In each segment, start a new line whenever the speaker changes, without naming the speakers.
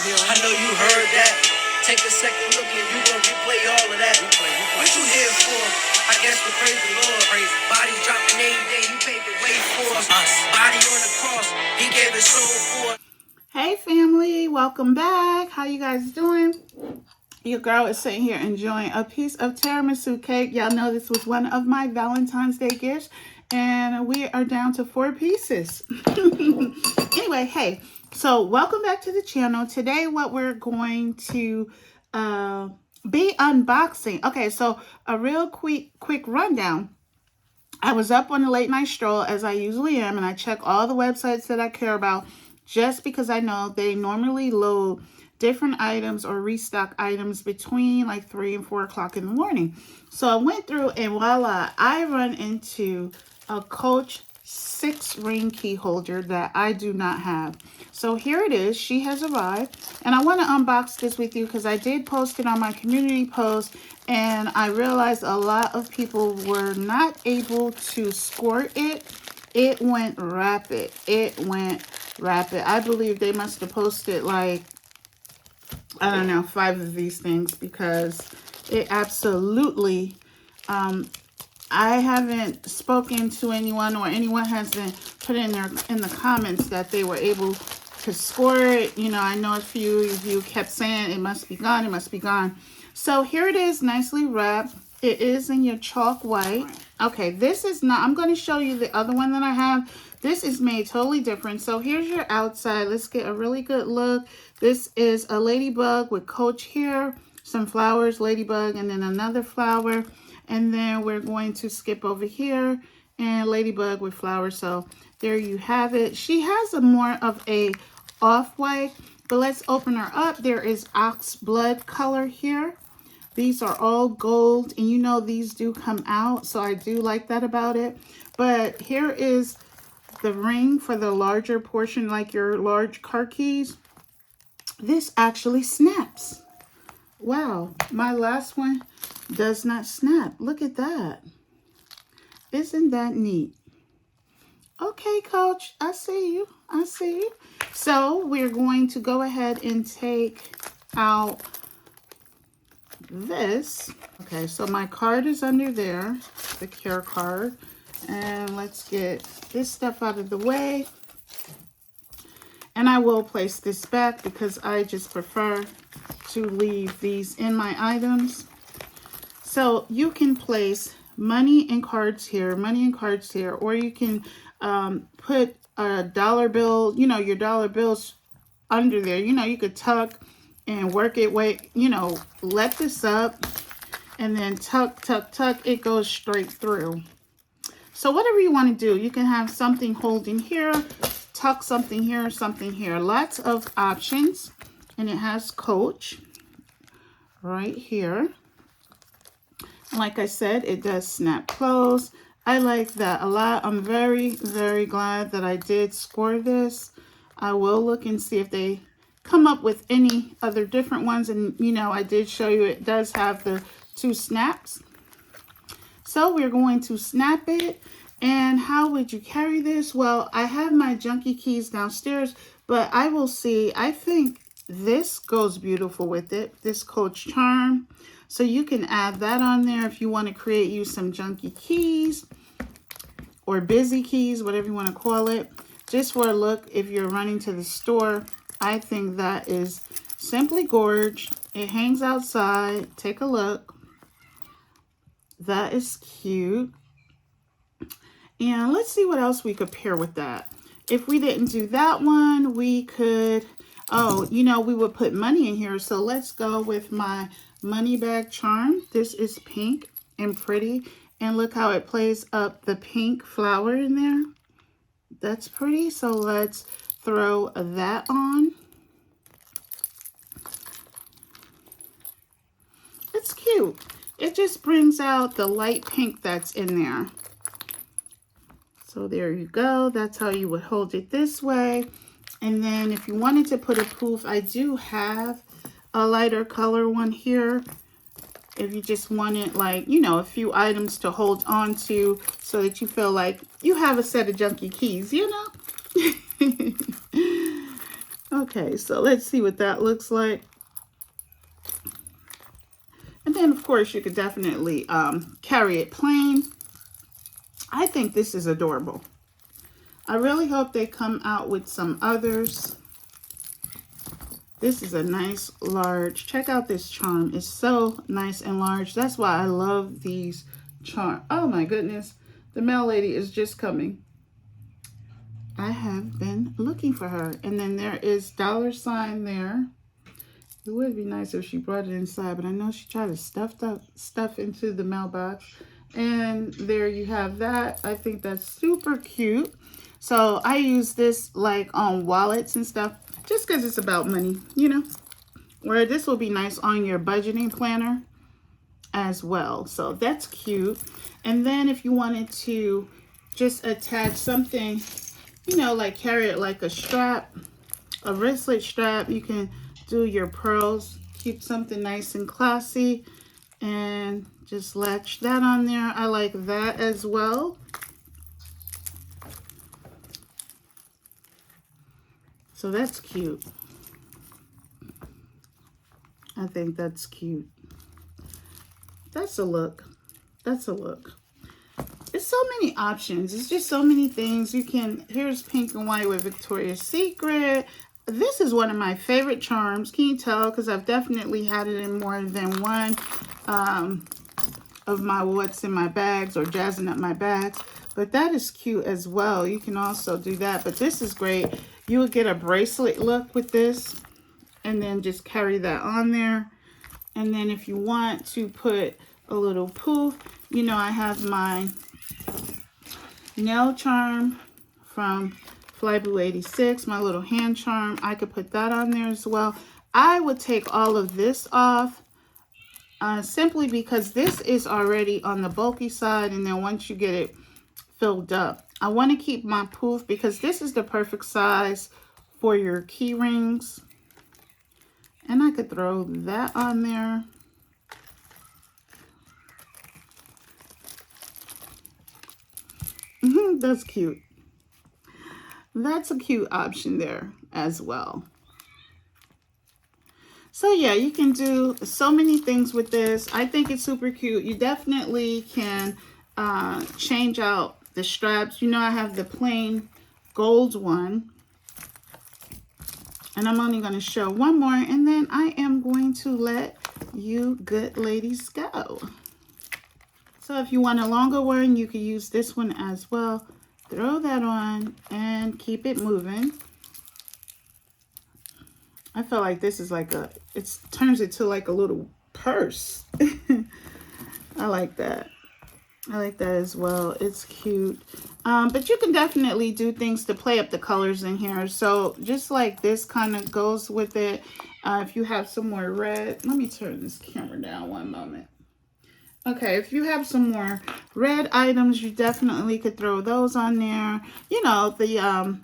I know you heard that. Take a second look and you gon' replay all of that. What you here for? I guess to praise the Lord. Body dropping every day, he paved the way for us. Body on the cross, he gave his soul for us. Hey family, welcome back. How you guys doing? Your girl is sitting here enjoying a piece of tiramisu cake. Y'all know this was one of my Valentine's Day gifts. And we are down to 4 pieces. Anyway, hey. So welcome back to the channel. Today what we're going to be unboxing. Okay, so a real quick rundown. I was up on a late night stroll as I usually am, and I check all the websites that I care about just because I know they normally load different items or restock items between like 3 and 4 o'clock in the morning. So I went through and voila, I run into a Coach 6-ring key holder that I do not have. So here it is. She has arrived, and I want to unbox this with you because I did post it on my community post, and I realized a lot of people were not able to score it. It went rapid. It went rapid. I believe they must have posted like, I don't know, 5 of these things because it absolutely, I haven't spoken to anyone or anyone hasn't put in the comments that they were able to score it. You know, I know a few of you kept saying it must be gone, it must be gone. So here it is, nicely wrapped. It is in your chalk white. Okay, this is not, I'm going to show you the other one that I have. This is made totally different. So here's your outside. Let's get a really good look. This is a ladybug with Coach here, some flowers, ladybug, and then another flower. And then we're going to skip over here and ladybug with flowers. So there you have it. She has a more of a off-white, but let's open her up. There is ox blood color here. These are all gold, and you know these do come out, so I do like that about it. But here is the ring for the larger portion, like your large car keys. This actually snaps. Wow, my last one does not snap. Look at that. Isn't that neat? Okay, Coach, I see you. I see you. So we're going to go ahead and take out this. Okay, so my card is under there, the care card. And let's get this stuff out of the way. And I will place this back because I just prefer to leave these in my items. So you can place money and cards here, or you can put a dollar bill, you know, your dollar bills under there. You know, you could tuck and work it way, you know, let this up and then tuck, tuck, tuck. It goes straight through. So whatever you want to do, you can have something holding here, tuck something here, something here. Lots of options. And it has Coach right here. Like I said, it does snap close. I like that a lot. I'm very, very glad that I did score this. I will look and see if they come up with any other different ones. And, you know, I did show you it does have the 2 snaps. So we're going to snap it. And how would you carry this? Well, I have my junkie keys downstairs, but I will see. I think this goes beautiful with it, this Coach charm. So you can add that on there if you want to create you some junkie keys or busy keys, whatever you want to call it. Just for a look, if you're running to the store, I think that is simply gorgeous. It hangs outside. Take a look. That is cute. And let's see what else we could pair with that. If we didn't do that one, we could, oh, you know, we would put money in here. So let's go with my money bag charm. This is pink and pretty. And look how it plays up the pink flower in there. That's pretty. So let's throw that on. It's cute. It just brings out the light pink that's in there. So there you go. That's how you would hold it this way. And then if you wanted to put a poof, I do have a lighter color one here. If you just wanted, like, you know, a few items to hold on to so that you feel like you have a set of junkie keys, you know?
Okay, so let's see what that looks like. And then, of course, you could definitely carry it plain. I think this is adorable. I really hope they come out with some others. This is a nice large. Check out this charm. It's so nice and large. That's why I love these charms. Oh my goodness. The mail lady is just coming. I have been looking for her. And then there is $sign there. It would be nice if she brought it inside, but I know she tried to stuff into the mailbox. And there you have that. I think that's super cute. So I use this like on wallets and stuff, just because it's about money, you know. Where this will be nice on your budgeting planner as well. So that's cute. And then if you wanted to just attach something, you know, like carry it like a strap, a wristlet strap, you can do your pearls, keep something nice and classy, and just latch that on there. I like that as well. So that's cute. I think that's cute. That's a look. That's a look. There's so many options. It's just so many things. You can, here's pink and white with Victoria's Secret. This is one of my favorite charms. Can you tell? Because I've definitely had it in more than one of my what's in my bags or jazzing up my bags. But that is cute as well. You can also do that. But this is great. You would get a bracelet look with this. And then just carry that on there. And then if you want to put a little poof, you know, I have my nail charm from Flyblue 86, my little hand charm. I could put that on there as well. I would take all of this off simply because this is already on the bulky side. And then once you get it filled up, I want to keep my poof because this is the perfect size for your key rings. And I could throw that on there. That's cute. That's a cute option there as well. So yeah, you can do so many things with this. I think it's super cute. You definitely can change out the straps. You know, I have the plain gold one. And I'm only going to show one more, and then I am going to let you good ladies go. So if you want a longer one, you can use this one as well. Throw that on and keep it moving. I feel like this is like a, it turns it to like a little purse. I like that. I like that as well. It's cute. But you can definitely do things to play up the colors in here. So just like this kind of goes with it. If you have some more red, let me turn this camera down one moment. Okay, if you have some more red items, you definitely could throw those on there. You know, the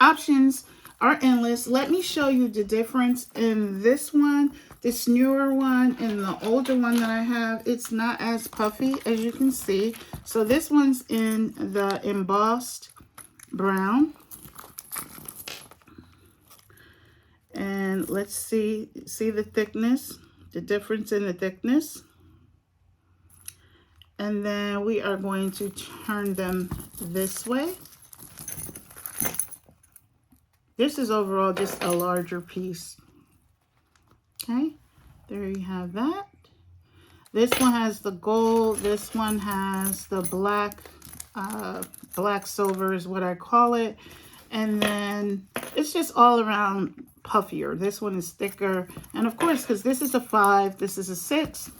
options are endless. Let me show you the difference in this one, this newer one, and the older one that I have. It's not as puffy as you can see. So this one's in the embossed brown. And let's see the thickness, the difference in the thickness. And then we are going to turn them this way. This is overall just a larger piece. Okay, there you have that. This one has the gold. This one has the black, black silver is what I call it. And then it's just all around puffier. This one is thicker. And of course, because this is a 5, this is a 6.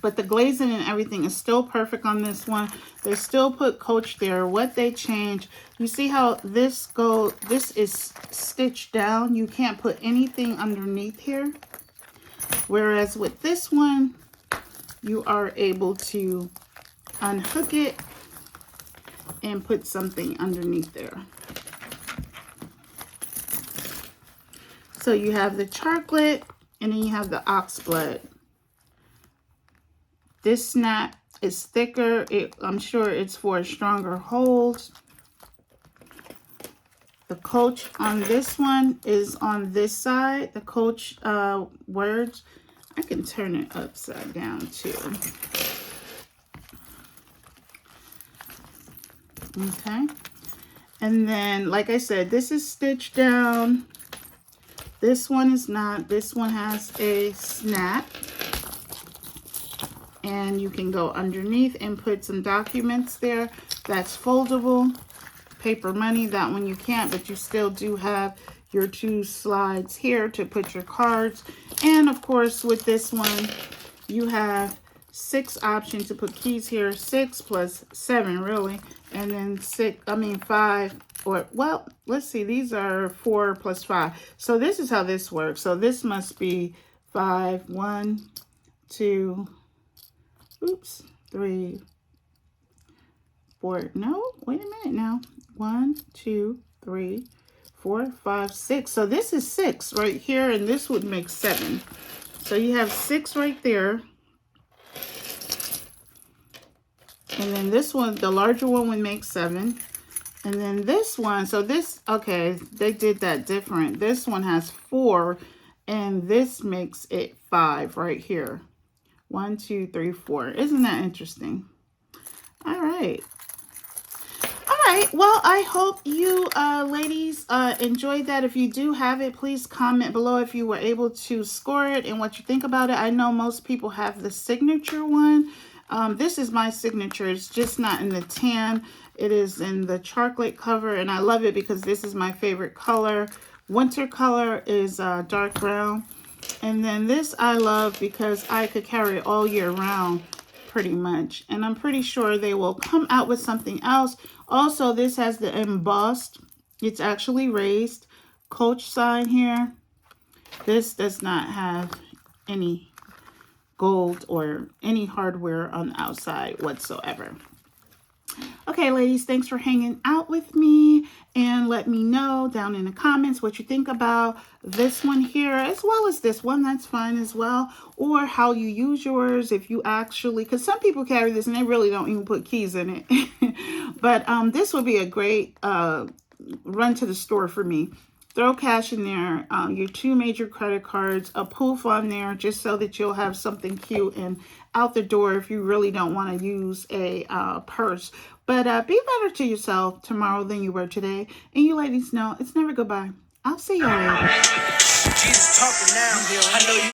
But the glazing and everything is still perfect on this one. They still put Coach there. What they changed, you see how this is stitched down. You can't put anything underneath here. Whereas with this one, you are able to unhook it and put something underneath there. So you have the chocolate and then you have the oxblood. This snap is thicker. I'm sure it's for a stronger hold. The Coach on this one is on this side. The Coach words. I can turn it upside down too. Okay. And then, like I said, this is stitched down. This one is not. This one has a snap. And you can go underneath and put some documents there. That's foldable. Paper money, that one you can't, but you still do have your 2 slides here to put your cards. And of course, with this one, you have 6 options to put keys here. 6 plus 7, really. And then 5, or, well, let's see, these are 4 plus 5. So this is how this works. So this must be 5, 1, 2, 3, 4. No, wait a minute now. 1, 2, 3, 4, 5, 6. So this is 6 right here, and this would make 7. So you have 6 right there. And then this one, the larger one, would make 7. And then this one, so this, okay, they did that different. This one has 4, and this makes it 5 right here. 1, 2, 3, 4. Isn't that interesting? All right. All right. Well, I hope you ladies enjoyed that. If you do have it, please comment below if you were able to score it and what you think about it. I know most people have the signature one. This is my signature. It's just not in the tan. It is in the chocolate cover, and I love it because this is my favorite color. Winter color is dark brown. And then this I love because I could carry it all year round pretty much. And I'm pretty sure they will come out with something else. Also, this has the embossed, it's actually raised Coach sign here. This does not have any gold or any hardware on the outside whatsoever. Okay, ladies, thanks for hanging out with me, and let me know down in the comments what you think about this one here, as well as this one. That's fine as well, or how you use yours, if you actually, because some people carry this and they really don't even put keys in it. But this would be a great run to the store for me. Throw cash in there, your 2 major credit cards, a poof on there, just so that you'll have something cute and out the door if you really don't want to use a purse. But be better to yourself tomorrow than you were today. And you ladies know it's never goodbye. I'll see y'all later.
Jesus talking now. I know you